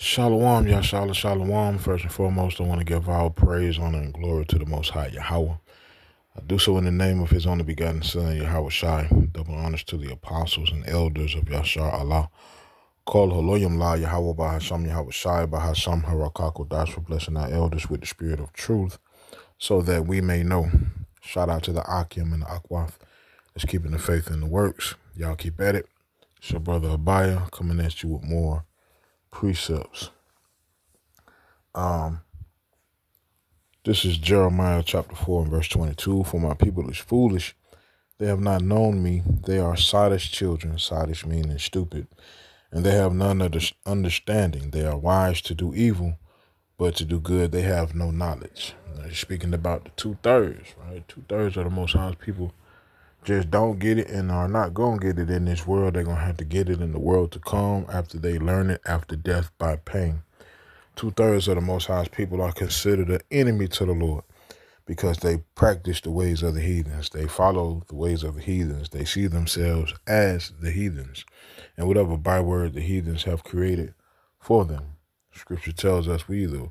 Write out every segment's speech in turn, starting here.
Shalom, Yashala, Shalom. First and foremost, I want to give all praise, honor, and glory to the Most High Yahweh. I do so in the name of His only begotten Son, Yahweh Shai. Double honors to the apostles and elders of Yashar Allah. Call Haloyam La Yahweh Bahasham Yahweh Shai Bahasham Harakako Dash for blessing our elders with the spirit of truth so that we may know. Shout out to the Akim and the Akwaf that's keeping the faith in the works. Y'all keep at it. It's your brother Abaya coming at you with more precepts. This is Jeremiah chapter 4 and verse 22. For my people is foolish. They have not known me. They are sottish children, sottish meaning stupid, and they have none of the understanding. They are wise to do evil, but to do good they have no knowledge. Now, speaking about the 2/3, right? 2/3 of the Most High's people just don't get it and are not going to get it in this world. They're going to have to get it in the world to come after they learn it after death by pain. 2/3 of the Most High's people are considered an enemy to the Lord because they practice the ways of the heathens. They follow the ways of the heathens. They see themselves as the heathens and whatever byword the heathens have created for them. Scripture tells us we either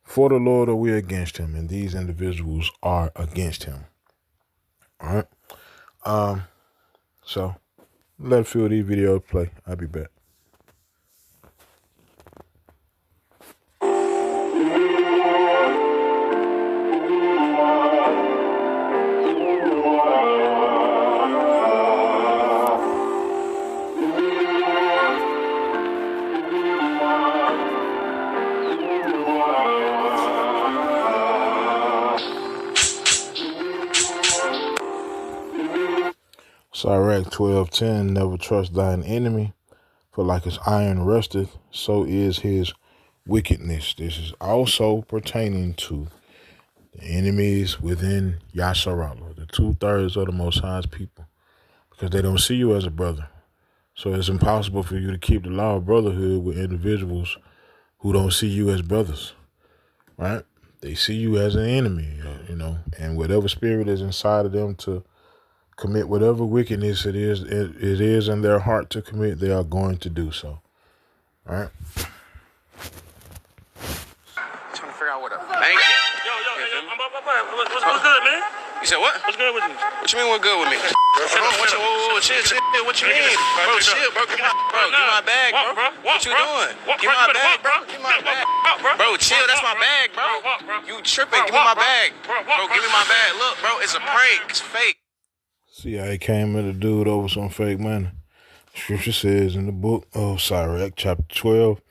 for the Lord or we're against him, and these individuals are against him. All right. So let a few of these videos play. I'll be back. Sirach 12:10, never trust thine enemy, for like as iron rusteth, so is his wickedness. This is also pertaining to the enemies within Yasharallah, the 2/3 of the Most High's people, because they don't see you as a brother. So it's impossible for you to keep the law of brotherhood with individuals who don't see you as brothers, right? They see you as an enemy, and whatever spirit is inside of them to commit whatever wickedness it is in their heart to commit, they are going to do so. All right. Trying to figure out what a bank is. What's good, man? You said what? What's good with you? What you mean what's good with me? Chill. What you mean? Bro, chill, bro. Give my bag, bro. What you doing? Give me my bag, bro. Give me my bag. Bro, chill. That's my bag, bro. You tripping. Give me my bag. Bro, give me my bag. Look, bro, it's a prank. It's fake. See how he came at a dude over some fake money. Scripture says in the book of Sirach, chapter 12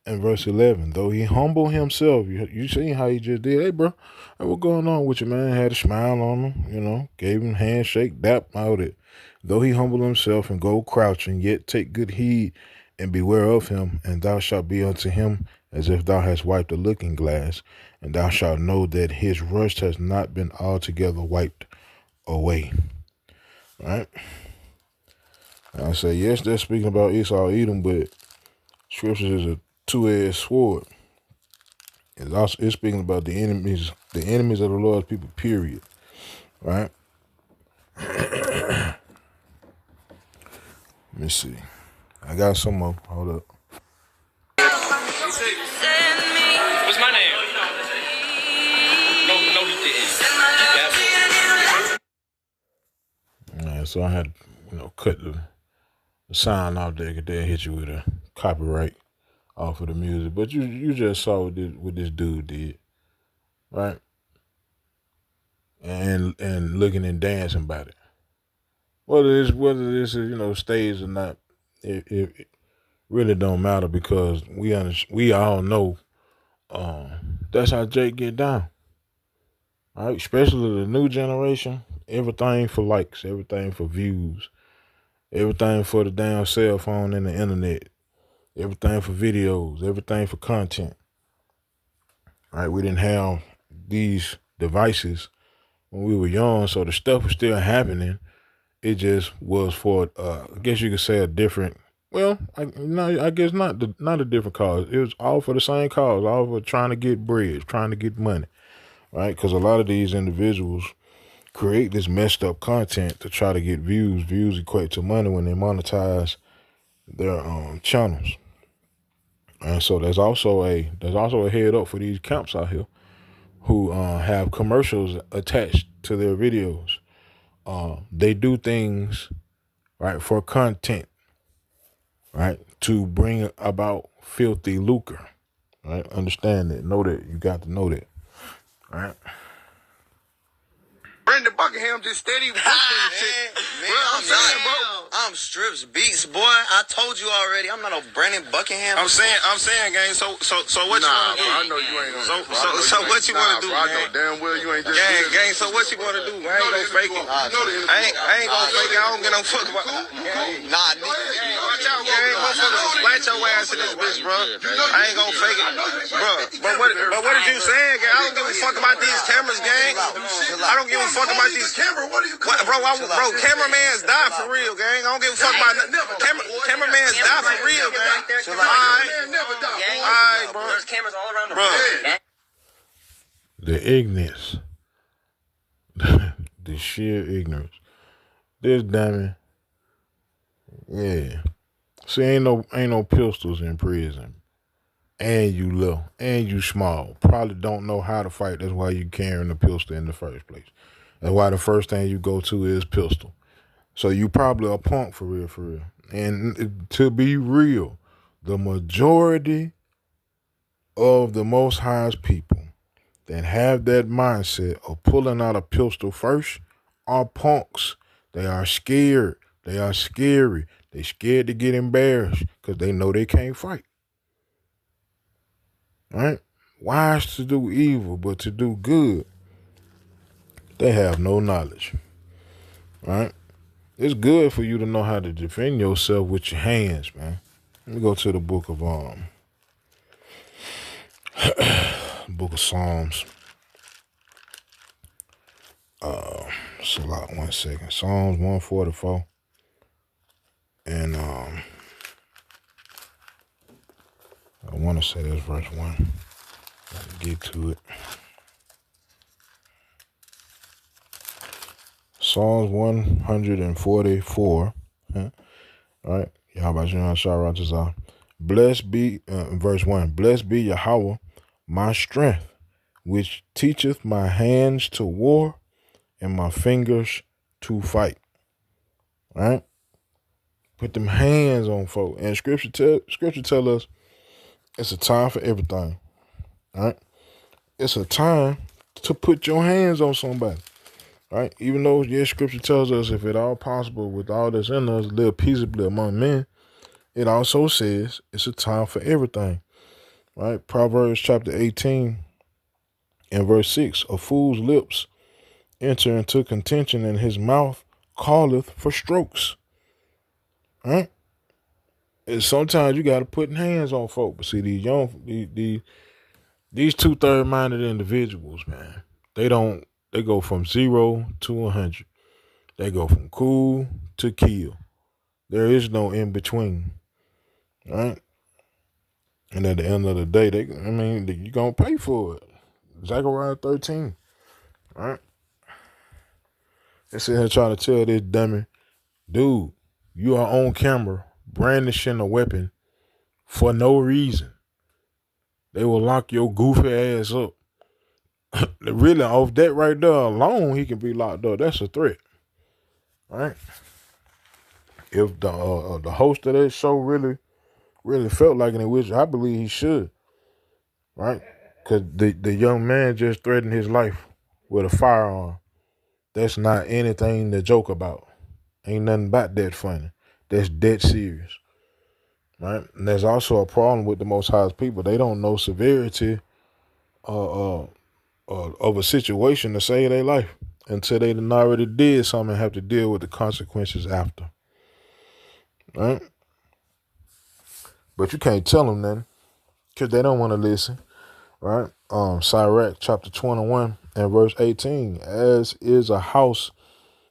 and verse 11, though he humble himself, you seen how he just did. Hey, bro, hey, what going on with you, man? Had a smile on him, gave him handshake, dap out it. Though he humble himself and go crouching, yet take good heed and beware of him, and thou shalt be unto him as if thou hast wiped a looking glass, and thou shalt know that his rust has not been altogether wiped away. Right? I say, yes, they're speaking about Esau Edom, but scripture is a two-edged sword. It's speaking about the enemies of the Lord's people, period. Right? Let me see. I got some more. Hold up. What's my name? No, he didn't. Yeah, so I had, cut the sound off there, because they'll hit you with a copyright off of the music. But you just saw what this dude did, right? And looking and dancing about it. Whether this is staged or not, it really don't matter, because we all know that's how Jake get down. All right, especially the new generation. Everything for likes, everything for views, everything for the damn cell phone and the internet, everything for videos, everything for content. All right, we didn't have these devices when we were young, so the stuff was still happening. It just was for, I guess you could say a different. Well, I guess not a different cause. It was all for the same cause, all for trying to get bread, trying to get money, right? Because a lot of these individuals create this messed up content to try to get views. Views equate to money when they monetize their channels. And so there's also a head up for these camps out here who have commercials attached to their videos. They do things right for content, right, to bring about filthy lucre. Right, understand that. Know that. You got to know that. All right. Brandon Buckingham just steady pushing shit. Man, I'm saying, bro. I'm Strips Beats, boy. I told you already. I'm not no Brandon Buckingham. I'm saying, gang. So what you want to do? I know you ain't gonna. So what you want to do, bro, I gang? know damn well you ain't just. Gang. So what you want to do? I ain't gonna fake it. I ain't gonna fake it. I don't get no fuck about. Nah, nigga. Watch out, gang. Motherfuckers splat your ass in this bitch, bro. I ain't gonna fake it, bro. But what did you saying, gang? I don't give a fuck about these cameras, gang. I don't give a fuck about these cameras. What are you, bro? Cameramans die for real, gang. I don't give a fuck about cameramans die for real, gang. Alright, bro. There's cameras all around the world. The ignorance, the sheer ignorance. This dummy, yeah. See, ain't no pistols in prison, and you little, and you small. Probably don't know how to fight. That's why you carrying a pistol in the first place. That's why the first thing you go to is pistol. So you probably a punk for real. And to be real, the majority of the Most High's people that have that mindset of pulling out a pistol first are punks. They are scared. They are scary. They scared to get embarrassed because they know they can't fight. Right? Wise to do evil, but to do good, they have no knowledge. Right? It's good for you to know how to defend yourself with your hands, man. Let me go to the book of Psalms. It's a lot. 1 second. Psalms 144. And I want to say that's verse 1. Let's get to it. Psalms 144. All right. Yahweh, blessed be, verse 1. Blessed be Yahweh, my strength, which teacheth my hands to war and my fingers to fight. All right. Put them hands on folk. And scripture tell us it's a time for everything. All right. It's a time to put your hands on somebody. Right? Even though, scripture tells us if at all possible, with all that's in us, live peaceably among men, it also says it's a time for everything. Right? Proverbs chapter 18 and verse 6, a fool's lips enter into contention and his mouth calleth for strokes. Right? And sometimes you got to put hands on folk. But see, these 2/3 minded individuals, man, they go from 0 to 100. They go from cool to kill. There is no in between. Right? And at the end of the day, you're going to pay for it. Zechariah 13. Right? They sit here trying to tell this dummy, dude, you are on camera brandishing a weapon for no reason. They will lock your goofy ass up. Really, off that right there alone, he can be locked up. That's a threat. Right? If the host of that show really felt like it, which I believe he should, right? Because the young man just threatened his life with a firearm. That's not anything to joke about. Ain't nothing about that funny. That's dead serious, right? And there's also a problem with the Most High's people. They don't know severity of a situation to save their life until they done already did something and have to deal with the consequences after. Right? But you can't tell them nothing because they don't want to listen. Right? Sirach chapter 21 and verse 18. As is a house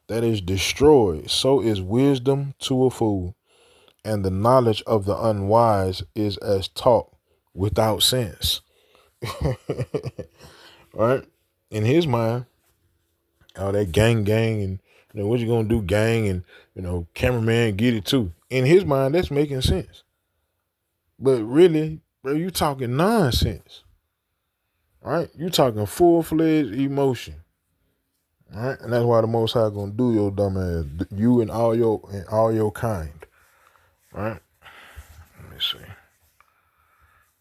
that is destroyed, so is wisdom to a fool. And the knowledge of the unwise is as talk without sense. Right? In his mind, that gang, and what you gonna do, gang, and cameraman get it too. In his mind, that's making sense. But really, bro, you talking nonsense. Right? You talking full-fledged emotion. Right? And that's why the Most High gonna do your dumb ass. You and all your kind. Right? Let me see.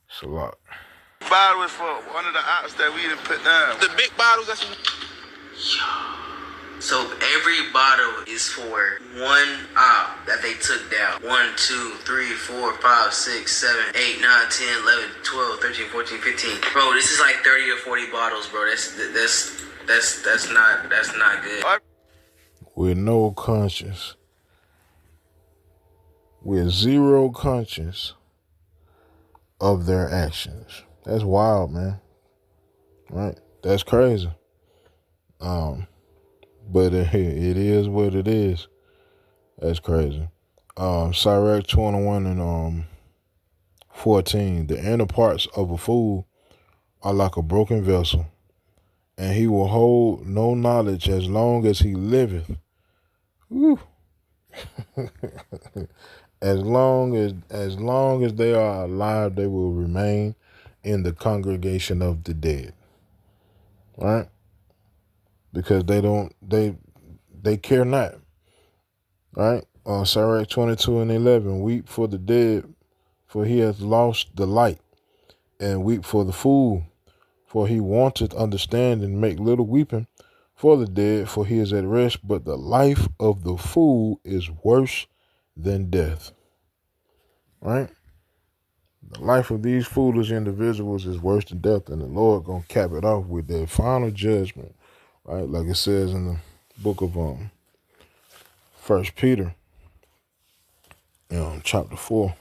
It's a lot. Bottle is for one of the ops that we didn't put down. The big bottles, that's what... So every bottle is for one op that they took down. 1, 2, 3, 4, 5, 6, 7, 8, 9, 10, 11, 12, 13, 14, 15. Bro, this is like 30 or 40 bottles, bro. That's not good. With no conscience. With zero conscience of their actions. That's wild, man. Right? That's crazy. But it is what it is. That's crazy. Sirach 21 and 14. The inner parts of a fool are like a broken vessel, and he will hold no knowledge as long as he liveth. Woo. As long as they are alive, they will remain in the congregation of the dead. Right? Because they care not. Right? Sirach 22 and 11. Weep for the dead, for he hath lost the light, and weep for the fool, for he wanteth understanding. Make little weeping for the dead, for he is at rest, but the life of the fool is worse than death. Right? The life of these foolish individuals is worse than death, and the Lord gonna cap it off with their final judgment. Right? Like it says in the book of 1 Peter, chapter 4.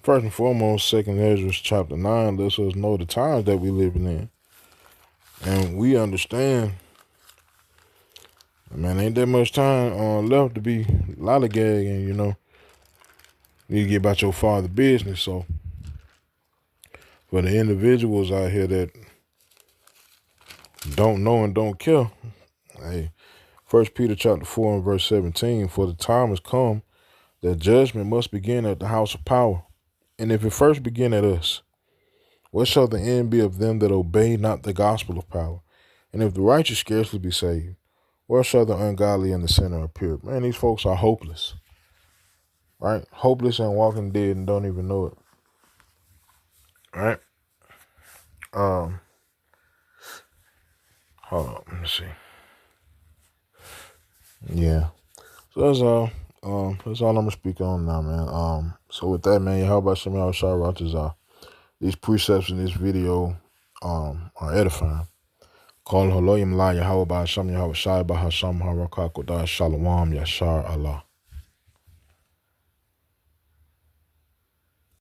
First and foremost, 2nd Esdras chapter 9 lets us know the times that we living in. And we understand, man, ain't that much time left to be lollygagging, You need to get about your father's business. So for the individuals out here that don't know and don't care, hey, 1 Peter chapter 4 and verse 17, for the time has come that judgment must begin at the house of power. And if it first begin at us, what shall the end be of them that obey not the gospel of power? And if the righteous scarcely be saved, where shall the ungodly and the sinner appear? Man, these folks are hopeless. Right? Hopeless and walking dead and don't even know it. Right? Hold on, let me see. Yeah. So that's all. That's all I'm gonna speak on now, man. So with that, man, how about some y'all shout out these precepts in this video are edifying. Call Haloyim La Yahweh by Hashem Yahweh Shai by Hashem Harakat Kodash Shalom Yashar Allah.